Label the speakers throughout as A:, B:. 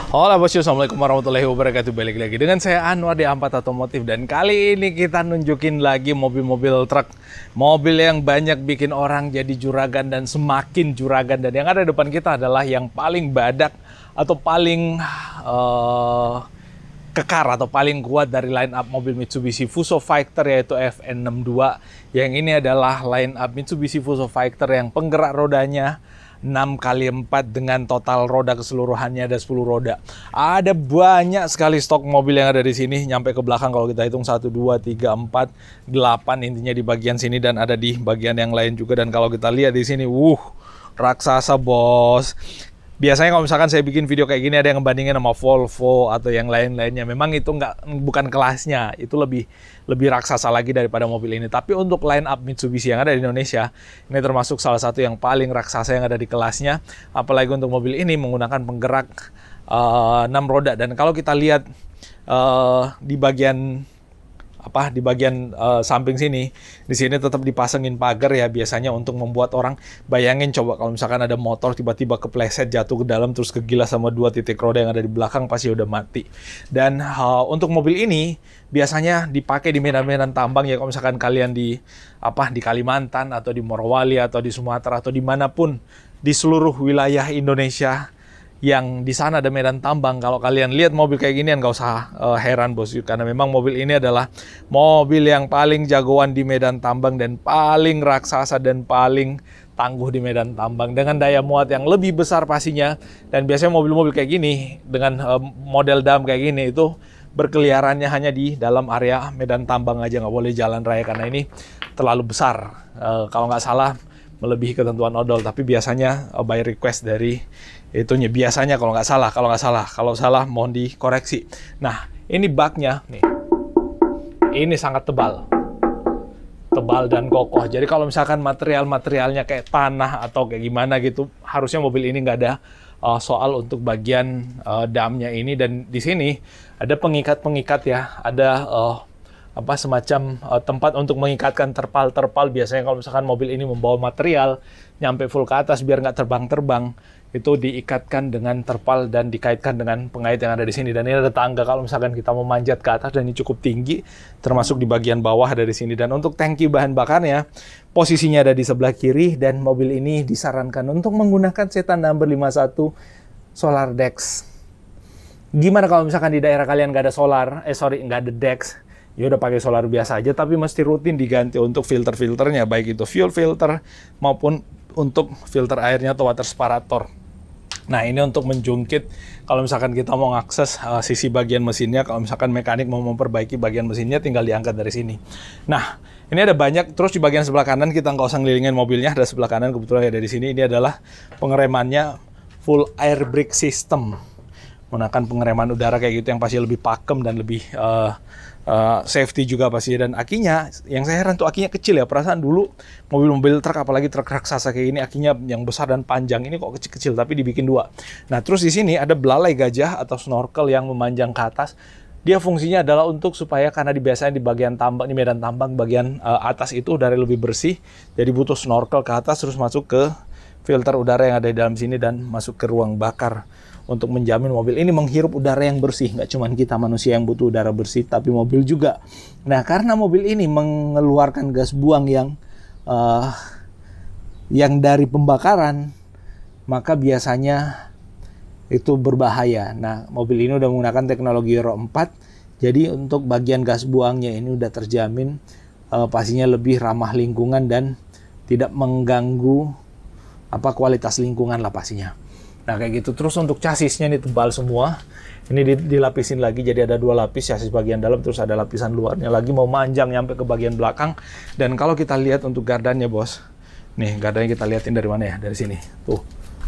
A: Halo bosku, assalamualaikum warahmatullahi wabarakatuh. Balik lagi dengan saya Anwar di Ampat Otomotif. Dan kali ini kita nunjukin lagi mobil-mobil truk. Mobil yang banyak bikin orang jadi juragan dan semakin juragan. Dan yang ada di depan kita adalah yang paling badak atau paling kekar atau paling kuat dari line up mobil Mitsubishi Fuso Fighter, yaitu FN62. Yang ini adalah line up Mitsubishi Fuso Fighter yang penggerak rodanya 6x4 dengan total roda keseluruhannya ada 10 roda. Ada banyak sekali stok mobil yang ada di sini, nyampe ke belakang kalau kita hitung 1, 2, 3, 4, 8 intinya di bagian sini, dan ada di bagian yang lain juga. Dan kalau kita lihat di sini, raksasa bos. Biasanya kalau misalkan saya bikin video kayak gini ada yang ngebandingin sama Volvo atau yang lain-lainnya. Memang itu bukan kelasnya, itu lebih raksasa lagi daripada mobil ini. Tapi untuk line up Mitsubishi yang ada di Indonesia, ini termasuk salah satu yang paling raksasa yang ada di kelasnya. Apalagi untuk mobil ini menggunakan penggerak 6 roda. Dan kalau kita lihat di bagian samping sini, di sini tetap dipasangin pagar ya, biasanya untuk membuat orang bayangin coba kalau misalkan ada motor tiba-tiba kepleset jatuh ke dalam terus kegilas sama 2 titik roda yang ada di belakang, pasti udah mati. Dan untuk mobil ini biasanya dipakai di medan-medan tambang ya, kalau misalkan kalian di Kalimantan atau di Morowali atau di Sumatera atau dimanapun di seluruh wilayah Indonesia yang di sana ada medan tambang. Kalau kalian lihat mobil kayak ginian nggak usah heran bos, karena memang mobil ini adalah mobil yang paling jagoan di medan tambang dan paling raksasa dan paling tangguh di medan tambang dengan daya muat yang lebih besar pastinya. Dan biasanya mobil-mobil kayak gini dengan model dam kayak gini itu berkeliarannya hanya di dalam area medan tambang aja, nggak boleh jalan raya karena ini terlalu besar. Kalau nggak salah melebihi ketentuan odol, tapi biasanya by request dari itunya biasanya, kalau nggak salah. Kalau salah mohon dikoreksi. Nah, ini baknya nih, ini sangat tebal dan kokoh. Jadi kalau misalkan materialnya kayak tanah atau kayak gimana gitu, harusnya mobil ini nggak ada soal untuk bagian damnya ini. Dan di sini ada pengikat ya, ada semacam tempat untuk mengikatkan terpal. Biasanya kalau misalkan mobil ini membawa material nyampe full ke atas biar nggak terbang, itu diikatkan dengan terpal dan dikaitkan dengan pengait yang ada di sini. Dan ini ada tangga kalau misalkan kita mau manjat ke atas, dan ini cukup tinggi termasuk di bagian bawah dari sini. Dan untuk tangki bahan bakarnya posisinya ada di sebelah kiri, dan mobil ini disarankan untuk menggunakan setan number 51 Solar Dex. Gimana kalau misalkan di daerah kalian nggak ada Dex? Ya udah pakai solar biasa aja, tapi mesti rutin diganti untuk filter-filternya, baik itu fuel filter maupun untuk filter airnya atau water separator. Nah, ini untuk menjungkit kalau misalkan kita mau mengakses sisi bagian mesinnya. Kalau misalkan mekanik mau memperbaiki bagian mesinnya, tinggal diangkat dari sini. Nah, ini ada banyak. Terus di bagian sebelah kanan kita nggak usah ngelilingin mobilnya, ada sebelah kanan kebetulan ada di sini. Ini adalah pengeremannya full air brake system, menggunakan pengereman udara kayak gitu yang pasti lebih pakem dan lebih safety juga pasti. Dan akinya, yang saya heran tuh akinya kecil ya. Perasaan dulu mobil-mobil truk, apalagi truk raksasa kayak ini, akinya yang besar dan panjang, ini kok kecil-kecil tapi dibikin 2. Nah, terus di sini ada belalai gajah atau snorkel yang memanjang ke atas. Dia fungsinya adalah untuk supaya, karena biasanya di bagian tambang, di medan tambang bagian atas itu udara lebih bersih, jadi butuh snorkel ke atas terus masuk ke filter udara yang ada di dalam sini dan masuk ke ruang bakar untuk menjamin mobil ini menghirup udara yang bersih. Nggak cuma kita manusia yang butuh udara bersih, tapi mobil juga. Nah, karena mobil ini mengeluarkan gas buang yang dari pembakaran, maka biasanya itu berbahaya. Nah, mobil ini udah menggunakan teknologi Euro 4, jadi untuk bagian gas buangnya ini udah terjamin pastinya lebih ramah lingkungan dan tidak mengganggu kualitas lingkungan lah pastinya. Nah, kayak gitu. Terus untuk chassisnya ini tebal semua. Ini dilapisin lagi, jadi ada 2 lapis chassis bagian dalam, terus ada lapisan luarnya lagi mau manjang nyampe ke bagian belakang. Dan kalau kita lihat untuk gardannya bos, nih gardannya kita liatin dari mana ya? Dari sini. Tuh,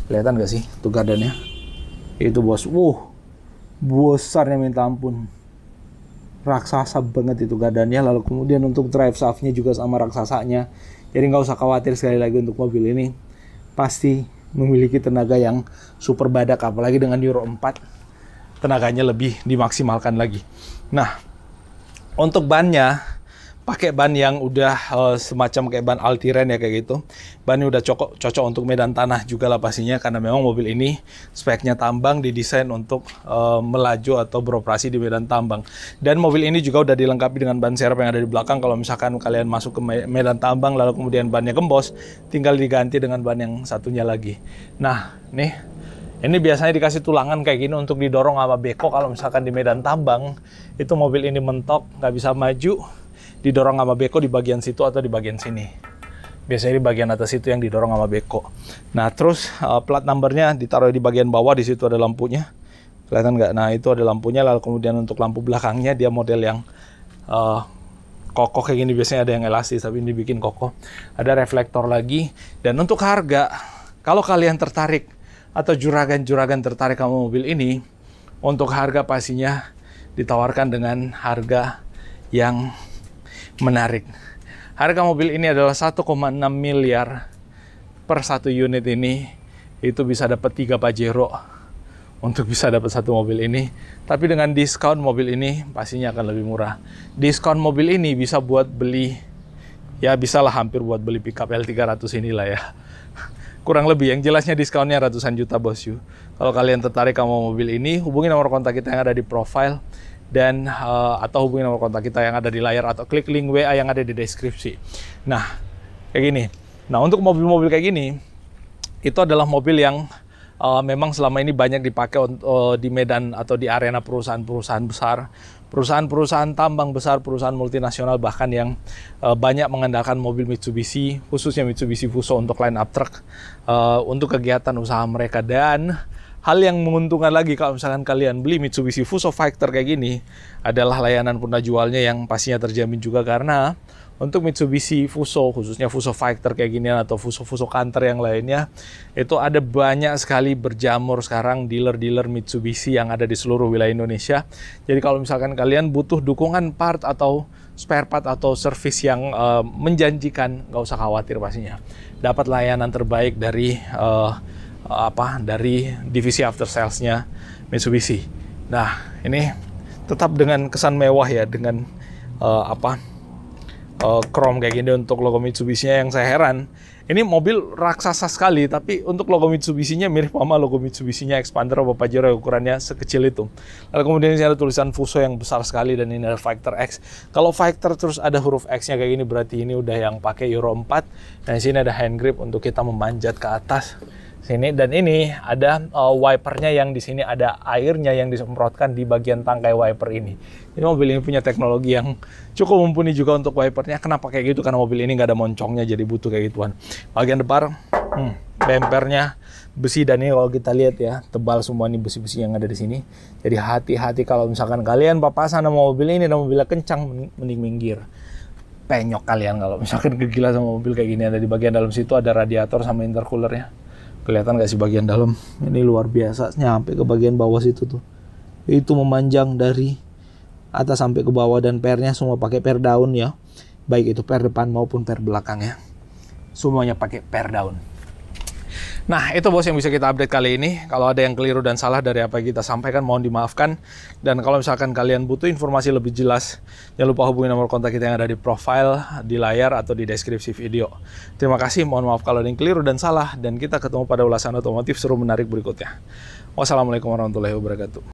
A: kelihatan nggak sih? Tuh gardannya. Itu bos. Besarnya minta ampun. Raksasa banget itu gardannya. Lalu kemudian untuk drive shaftnya juga sama raksasanya. Jadi nggak usah khawatir sekali lagi untuk mobil ini. Pasti memiliki tenaga yang super badak, apalagi dengan Euro 4 tenaganya lebih dimaksimalkan lagi. Nah, untuk bannya pakai ban yang udah semacam kayak ban Altiren ya kayak gitu. Bannya udah cocok untuk medan tanah juga lah pastinya, karena memang mobil ini speknya tambang, didesain untuk melaju atau beroperasi di medan tambang. Dan mobil ini juga udah dilengkapi dengan ban serep yang ada di belakang. Kalau misalkan kalian masuk ke medan tambang lalu kemudian bannya gembos, tinggal diganti dengan ban yang satunya lagi. Nah, nih, ini biasanya dikasih tulangan kayak gini untuk didorong sama beko. Kalau misalkan di medan tambang, itu mobil ini mentok, nggak bisa maju, didorong sama beko di bagian situ atau di bagian sini. Biasanya di bagian atas itu yang didorong sama beko. Nah, terus plat numbernya ditaruh di bagian bawah, di situ ada lampunya. Kelihatan nggak? Nah, itu ada lampunya. Lalu kemudian untuk lampu belakangnya, dia model yang kokoh kayak gini. Biasanya ada yang elastis, tapi ini bikin kokoh. Ada reflektor lagi. Dan untuk harga, kalau kalian tertarik atau juragan-juragan tertarik sama mobil ini, untuk harga pastinya ditawarkan dengan harga yang menarik. Harga mobil ini adalah 1,6 miliar per satu unit ini. Itu bisa dapat 3 Pajero untuk bisa dapat satu mobil ini. Tapi dengan diskon mobil ini pastinya akan lebih murah. Diskon mobil ini bisa buat beli, ya bisalah hampir buat beli pickup L300 inilah ya. Kurang lebih, yang jelasnya diskonnya ratusan juta bosku. Kalau kalian tertarik sama mobil ini, hubungi nomor kontak kita yang ada di profile, dan atau hubungi nomor kontak kita yang ada di layar, atau klik link WA yang ada di deskripsi. Nah, kayak gini. Nah, untuk mobil-mobil kayak gini, itu adalah mobil yang memang selama ini banyak dipakai di medan atau di arena perusahaan-perusahaan besar, perusahaan-perusahaan tambang besar, perusahaan multinasional, bahkan yang banyak mengandalkan mobil Mitsubishi, khususnya Mitsubishi Fuso untuk line up truck, untuk kegiatan usaha mereka. Dan hal yang menguntungkan lagi kalau misalkan kalian beli Mitsubishi Fuso Fighter kayak gini adalah layanan pundah jualnya yang pastinya terjamin juga, karena untuk Mitsubishi Fuso, khususnya Fuso Fighter kayak gini atau Fuso Canter yang lainnya, itu ada banyak sekali berjamur sekarang dealer-dealer Mitsubishi yang ada di seluruh wilayah Indonesia. Jadi kalau misalkan kalian butuh dukungan part atau spare part atau service yang menjanjikan, nggak usah khawatir pastinya. Dapat layanan terbaik dari dari divisi after sales-nya Mitsubishi. Nah, ini tetap dengan kesan mewah ya, dengan chrome kayak gini untuk logo Mitsubishi-nya. Yang saya heran, ini mobil raksasa sekali, tapi untuk logo Mitsubishi-nya mirip sama logo Mitsubishi-nya Expander atau Pajero, ukurannya sekecil itu. Lalu kemudian ini ada tulisan Fuso yang besar sekali, dan ini ada Fighter X. Kalau Fighter terus ada huruf X-nya kayak gini, berarti ini udah yang pakai Euro 4. Dan di sini ada hand grip untuk kita memanjat ke atas sini, dan ini ada wipernya yang di sini ada airnya yang disemprotkan di bagian tangkai wiper ini. Jadi mobil ini punya teknologi yang cukup mumpuni juga untuk wipernya. Kenapa kayak gitu? Karena mobil ini nggak ada moncongnya, jadi butuh kayak gituan. Bagian depan, bempernya besi, dan ini kalau kita lihat ya, tebal semua nih besi-besi yang ada di sini. Jadi hati-hati kalau misalkan kalian papasan sama mobil ini dan mobilnya kencang, mending minggir. Penyok kalian kalau misalkan kegila sama mobil kayak gini. Ada di bagian dalam situ ada radiator sama intercoolernya. Kelihatan nggak sih bagian dalam? Ini luar biasa, nyampe ke bagian bawah situ tuh. Itu memanjang dari atas sampai ke bawah, dan pernya semua pakai per daun ya. Baik itu per depan maupun per belakang ya. Semuanya pakai per daun. Nah, itu bos yang bisa kita update kali ini. Kalau ada yang keliru dan salah dari apa yang kita sampaikan, mohon dimaafkan. Dan kalau misalkan kalian butuh informasi lebih jelas, jangan lupa hubungi nomor kontak kita yang ada di profile, di layar, atau di deskripsi video. Terima kasih, mohon maaf kalau ada yang keliru dan salah, dan kita ketemu pada ulasan otomotif seru menarik berikutnya. Wassalamualaikum warahmatullahi wabarakatuh.